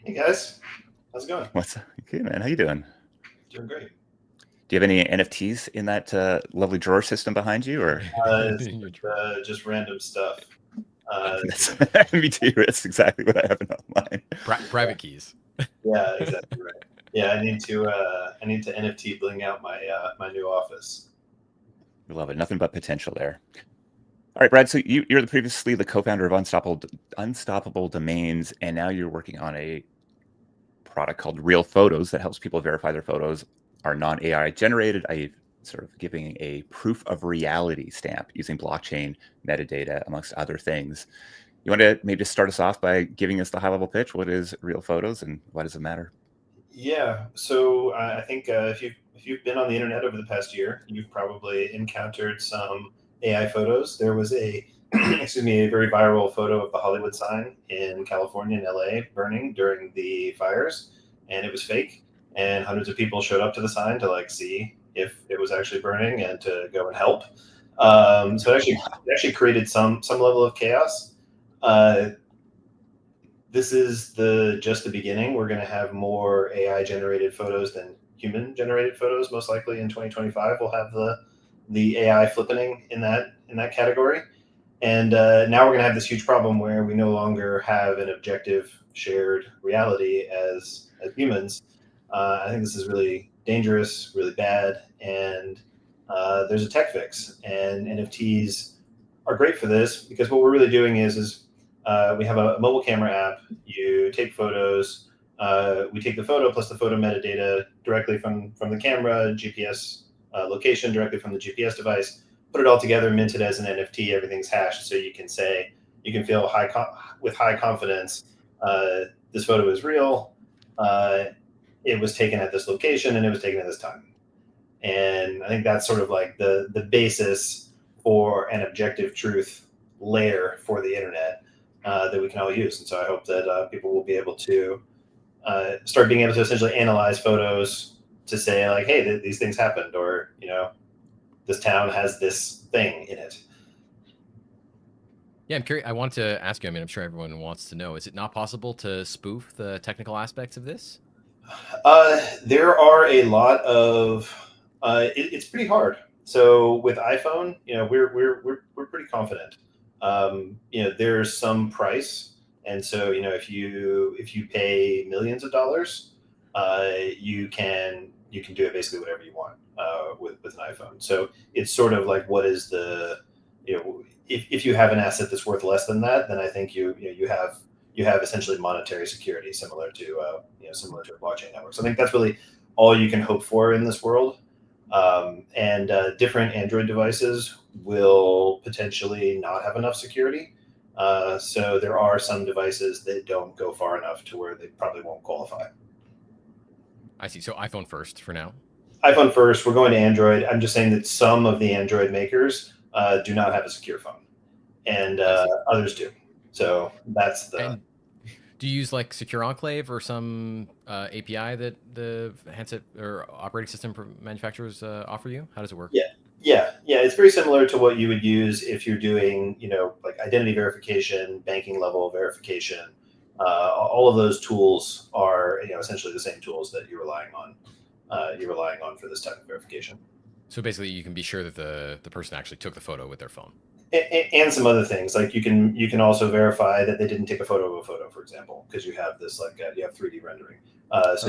Hey guys, how's it going? What's good, man? How you doing? Doing great. Do you have any NFTs in that lovely drawer system behind you, or It's In your drawer. just random stuff. Uh, that's me too? That's exactly what I have in online. Private keys. yeah, exactly right. Yeah, I need to NFT bling out my new office. We love it. Nothing but potential there. All right, Brad. So you're previously the co-founder of Unstoppable Domains, and now you're working on a product called Real Photos that helps people verify their photos are non-AI generated, i.e., sort of giving a proof of reality stamp using blockchain metadata, amongst other things. You want to maybe just start us off by giving us the high-level pitch? What is Real Photos, and why does it matter? Yeah, so I think if you've been on the internet over the past year, you've probably encountered some AI photos. There was a excuse me, a very viral photo of the Hollywood sign in California and LA burning during the fires, and it was fake. And hundreds of people showed up to the sign to like see if it was actually burning and to go and help. So it actually created some level of chaos. Uh, this is just the beginning. We're going to have more AI generated photos than human generated photos. Most likely in 2025, we'll have the AI flippening in that category. And now we're going to have this huge problem where we no longer have an objective shared reality as humans. I think this is really dangerous, really bad, and there's a tech fix. And NFTs are great for this because what we're really doing is we have a mobile camera app. You take photos. We take the photo plus the photo metadata directly from the camera, GPS location directly from the GPS device. Put it all together, mint it as an NFT. Everything's hashed, so you can feel with high confidence. This photo is real. Uh, it was taken at this location and it was taken at this time. And I think that's sort of like the basis for an objective truth layer for the internet that we can all use. And so I hope that people will be able to start being able to essentially analyze photos to say like, hey, these things happened, or this town has this thing in it. Yeah, I'm curious. I want to ask you. I mean, I'm sure everyone wants to know. Is it not possible to spoof the technical aspects of this? There are a lot of. It's pretty hard. So with iPhone, we're pretty confident. There's some price, and so if you pay millions of dollars, you can do it basically whatever you want with an iPhone. So it's sort of like what is the if you have an asset that's worth less than that, then I think you have essentially monetary security similar to a blockchain network. So I think that's really all you can hope for in this world. And different Android devices will potentially not have enough security. So there are some devices that don't go far enough to where they probably won't qualify. I see. So iPhone first for now. iPhone first. We're going to Android. I'm just saying that some of the Android makers do not have a secure phone, and I see. others do. So that's the And do you use like Secure Enclave or some API that the handset or operating system manufacturers offer you? How does it work? yeah, yeah. It's very similar to what you would use if you're doing, like identity verification, banking level verification. All of those tools are, essentially the same tools that you're relying on. You're relying on for this type of verification. So basically, you can be sure that the person actually took the photo with their phone. And some other things like you can also verify that they didn't take a photo of a photo, for example, because you have this like you have 3D rendering. So Oh,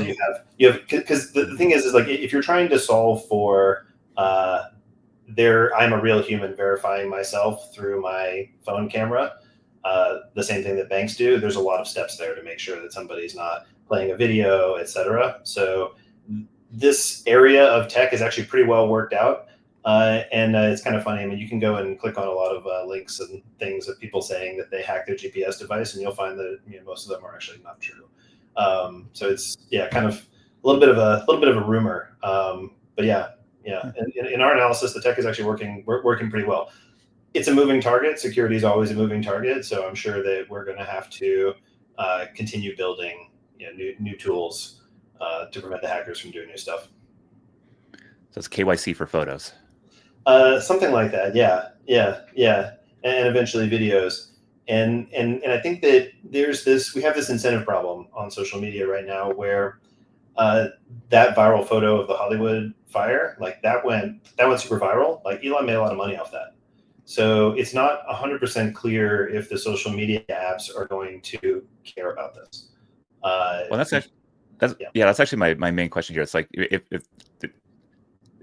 you have because the thing is like if you're trying to solve for I'm a real human verifying myself through my phone camera. The same thing that banks do. There's a lot of steps there to make sure that somebody's not playing a video, etc. So this area of tech is actually pretty well worked out. And it's kind of funny. I mean, you can go and click on a lot of links and things of people saying that they hacked their GPS device, and you'll find that most of them are actually not true. So it's kind of a little bit of a rumor. But yeah. In our analysis, the tech is actually working pretty well. It's a moving target. Security is always a moving target, so I'm sure that we're going to have to continue building new tools to prevent the hackers from doing new stuff. So it's KYC for photos. Something like that. Yeah, yeah, yeah, and eventually videos. And I think that we have this incentive problem on social media right now where that viral photo of the Hollywood fire, like that went super viral. Like Elon made a lot of money off that. So it's not 100% clear if the social media apps are going to care about this. Well, that's actually my main question here. It's like if it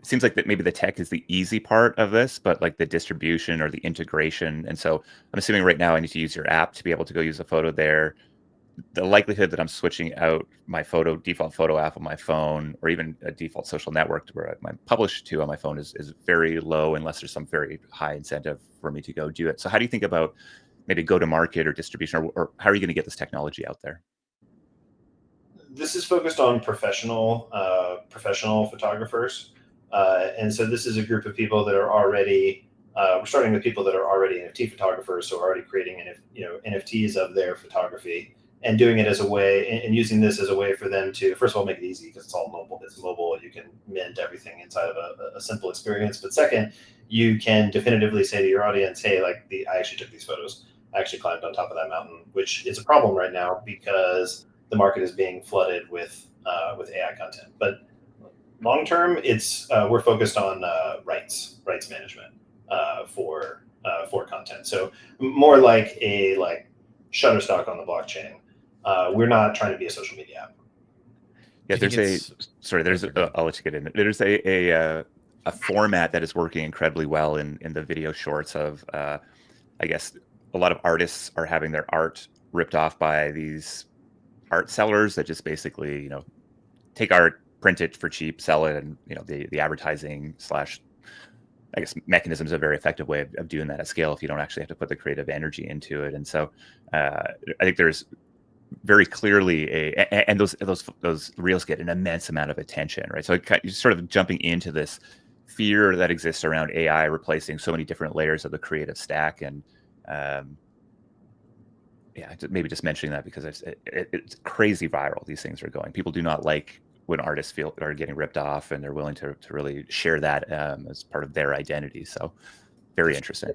seems like that maybe the tech is the easy part of this, but like the distribution or the integration. And so I'm assuming right now I need to use your app to be able to go use a photo there. The likelihood that I'm switching out my default photo app on my phone, or even a default social network to where I'm published to on my phone is very low, unless there's some very high incentive for me to go do it. So how do you think about maybe go to market or distribution, or how are you going to get this technology out there? This is focused on professional photographers, and so this is a group of people that are already. We're starting with people that are already NFT photographers, so already creating NFTs of their photography, and doing it as a way, and using this as a way for them to, first of all, make it easy because it's all mobile. It's mobile. You can mint everything inside of a simple experience. But second, you can definitively say to your audience, "Hey, I actually took these photos. I actually climbed on top of that mountain," which is a problem right now because the market is being flooded with AI content. But long term, it's we're focused on rights management for content. So more like a Shutterstock on the blockchain. We're not trying to be a social media app. Yeah, Do you think I'll let you get in. There's a format that is working incredibly well in the video shorts of, I guess a lot of artists are having their art ripped off by these art sellers that just basically, take art, print it for cheap, sell it, and the advertising slash, I guess, mechanism is a very effective way of doing that at scale if you don't actually have to put the creative energy into it. And so I think there's very clearly and those reels get an immense amount of attention, right? So you're sort of jumping into this fear that exists around AI replacing so many different layers of the creative stack. And maybe just mentioning that because it's crazy viral. These things are going. People do not like when artists are getting ripped off, and they're willing to really share that as part of their identity. So very interesting.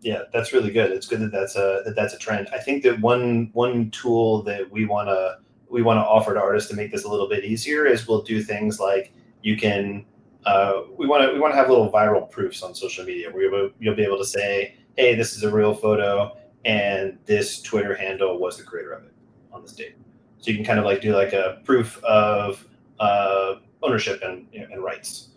Yeah, that's really good. It's good that that's a trend. I think that one tool that we want to offer to artists to make this a little bit easier is we'll do things like you can we want to have little viral proofs on social media where you'll be able to say, hey, this is a real photo and this Twitter handle was the creator of it on this date. So you can kind of like do like a proof of ownership and rights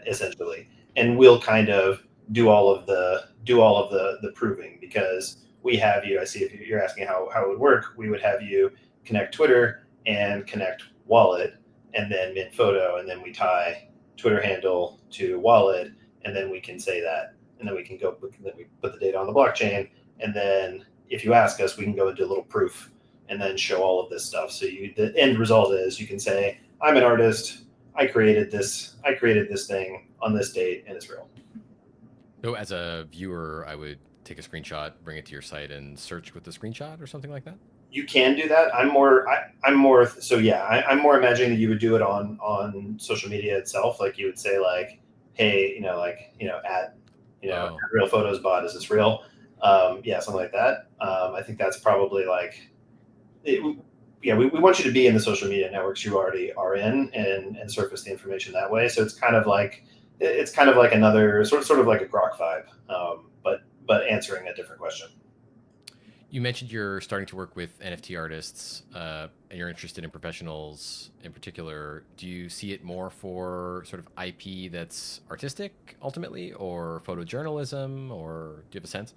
essentially, and we'll kind of do all of the proving because we have you. I see if you're asking how it would work, we would have you connect Twitter and connect wallet and then mint photo, and then we tie Twitter handle to wallet, and then we can say that, and then we can then we put the data on the blockchain, and then if you ask us, we can go and do a little proof and then show all of this stuff. So the end result is you can say, I'm an artist. I created this thing on this date and it's real. So as a viewer, I would take a screenshot, bring it to your site, and search with the screenshot or something like that. You can do that. I'm more I'm more imagining that you would do it on social media itself. Like you would say like, hey, at Real Photos bot, is this real? Something like that. I think that's probably like we want you to be in the social media networks you already are in and surface the information that way. So it's kind of like another sort of like a Grok vibe, but answering a different question. You mentioned you're starting to work with NFT artists, and you're interested in professionals in particular. Do you see it more for sort of IP that's artistic ultimately, or photojournalism, or do you have a sense?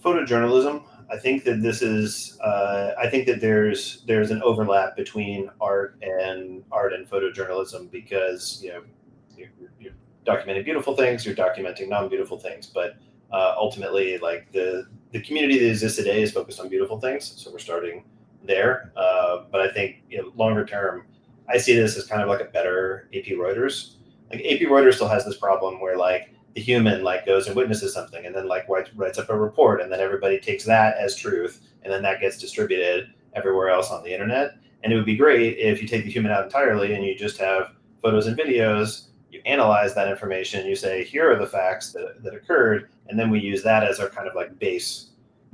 Photojournalism. I think that this is. I think that there's an overlap between art and photojournalism because you're documenting beautiful things, you're documenting non-beautiful things, but ultimately, like the community that exists today is focused on beautiful things, so we're starting there. But I think longer term, I see this as kind of like a better AP Reuters. Like AP Reuters still has this problem where like the human like goes and witnesses something and then like writes up a report and then everybody takes that as truth and then that gets distributed everywhere else on the internet. And it would be great if you take the human out entirely and you just have photos and videos, you analyze that information, you say, here are the facts that occurred, and then we use that as our kind of like base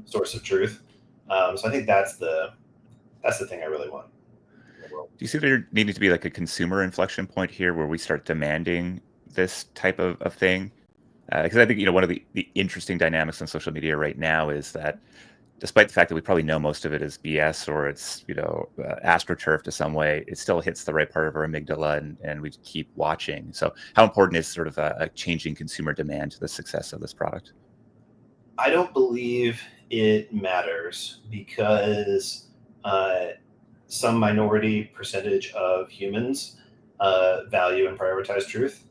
source of truth. So I think that's the thing I really want in the world. Do you see there needing to be like a consumer inflection point here where we start demanding this type of thing? Because I think, one of the interesting dynamics on social media right now is that despite the fact that we probably know most of it is BS or it's, astroturf to some way, it still hits the right part of our amygdala and we keep watching. So how important is sort of a changing consumer demand to the success of this product? I don't believe it matters because some minority percentage of humans value and prioritize truth.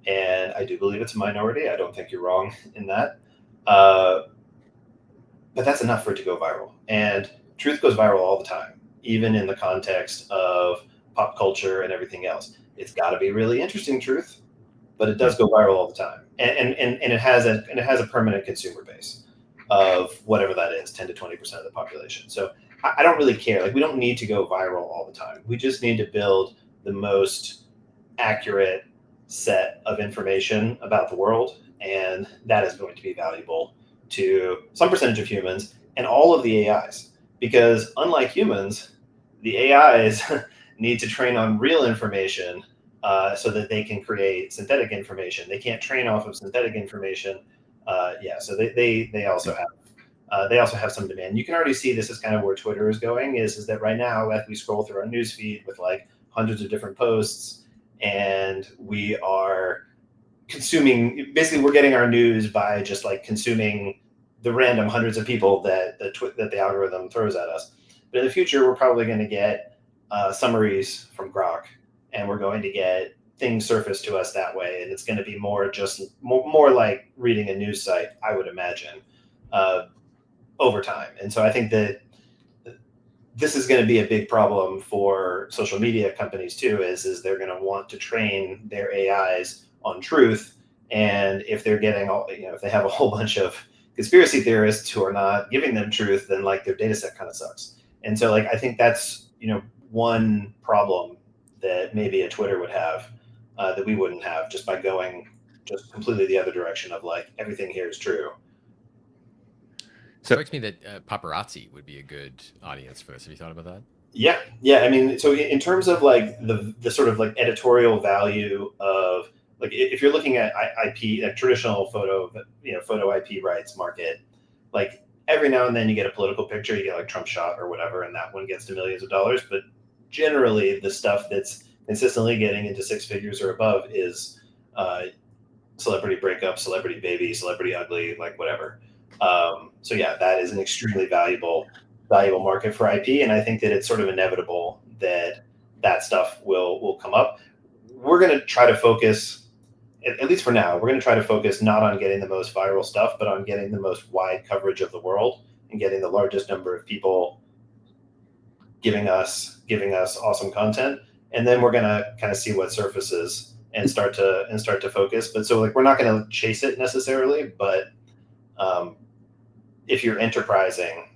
And I do believe it's a minority. I don't think you're wrong in that. But that's enough for it to go viral. And truth goes viral all the time, even in the context of pop culture and everything else. It's got to be really interesting truth, but it does go viral all the time. And it has a permanent consumer base of whatever that is, 10 to 20% of the population. So I don't really care. Like, we don't need to go viral all the time. We just need to build the most accurate set of information about the world, and that is going to be valuable to some percentage of humans and all of the AIs. Because unlike humans, the AIs need to train on real information so that they can create synthetic information. They can't train off of synthetic information. So they also have some demand. You can already see this is kind of where Twitter is going. Is that right now, as we scroll through our news feed with like hundreds of different posts, and we are consuming. Basically, we're getting our news by just like consuming the random hundreds of people that the algorithm throws at us. But in the future, we're probably going to get summaries from Grok, and we're going to get things surfaced to us that way, and it's going to be more like reading a news site, I would imagine, over time. And so I think that this is going to be a big problem for social media companies too, is they're going to want to train their AIs on truth. And if they're getting if they have a whole bunch of conspiracy theorists who are not giving them truth, then like their data set kind of sucks. And so like, I think that's, one problem that maybe a Twitter would have that we wouldn't have just by going just completely the other direction of like, everything here is true. It strikes me that paparazzi would be a good audience for this. Have you thought about that? Yeah. I mean, so in terms of like the sort of like editorial value of like, if you're looking at IP, like traditional photo IP rights market, like every now and then you get a political picture, you get like Trump shot or whatever, and that one gets to millions of dollars. But generally, the stuff that's consistently getting into six figures or above is celebrity breakup, celebrity baby, celebrity ugly, like whatever. So yeah, that is an extremely valuable market for IP, and I think that it's sort of inevitable that stuff will come up. We're going to try to focus, at least for now, we're going to try to focus not on getting the most viral stuff, but on getting the most wide coverage of the world and getting the largest number of people giving us awesome content, and then we're going to kind of see what surfaces and start to focus. But so like, we're not going to chase it necessarily, but if you're enterprising,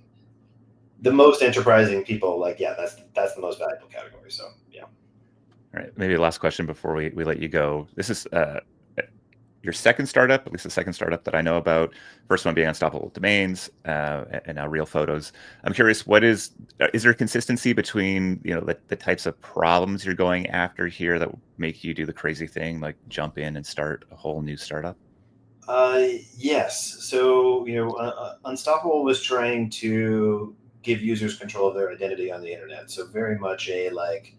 the most enterprising people, like, yeah, that's the most valuable category. So yeah. All right, maybe the last question before we let you go. This is your second startup, at least the second startup that I know about. First one being Unstoppable Domains, and now Real Photos. I'm curious, is there consistency between the types of problems you're going after here that make you do the crazy thing like jump in and start a whole new startup? Yes. So Unstoppable was trying to give users control of their identity on the internet. So very much a like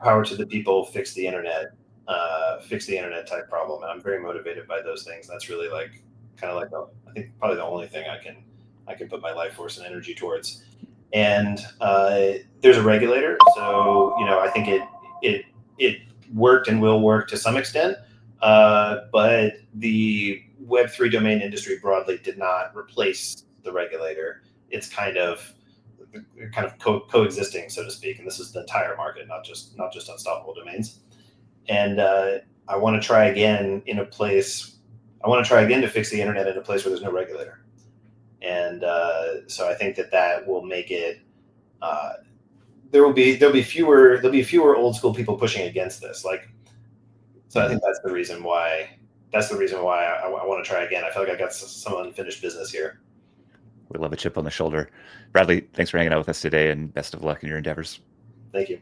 power to the people, fix the internet type problem. And I'm very motivated by those things. That's really like kind of like I think probably the only thing I can put my life force and energy towards. And there's a regulator, so I think it worked and will work to some extent. But the Web3 domain industry broadly did not replace the regulator. It's kind of coexisting, so to speak. And this is the entire market, not just Unstoppable Domains. And I want to try again to fix the internet in a place where there's no regulator. And so I think that will make it. There'll be fewer old school people pushing against this. Like, so I think that's the reason why I want to try again. I feel like I got some unfinished business here. We love a chip on the shoulder. Bradley, thanks for hanging out with us today, and best of luck in your endeavors. Thank you.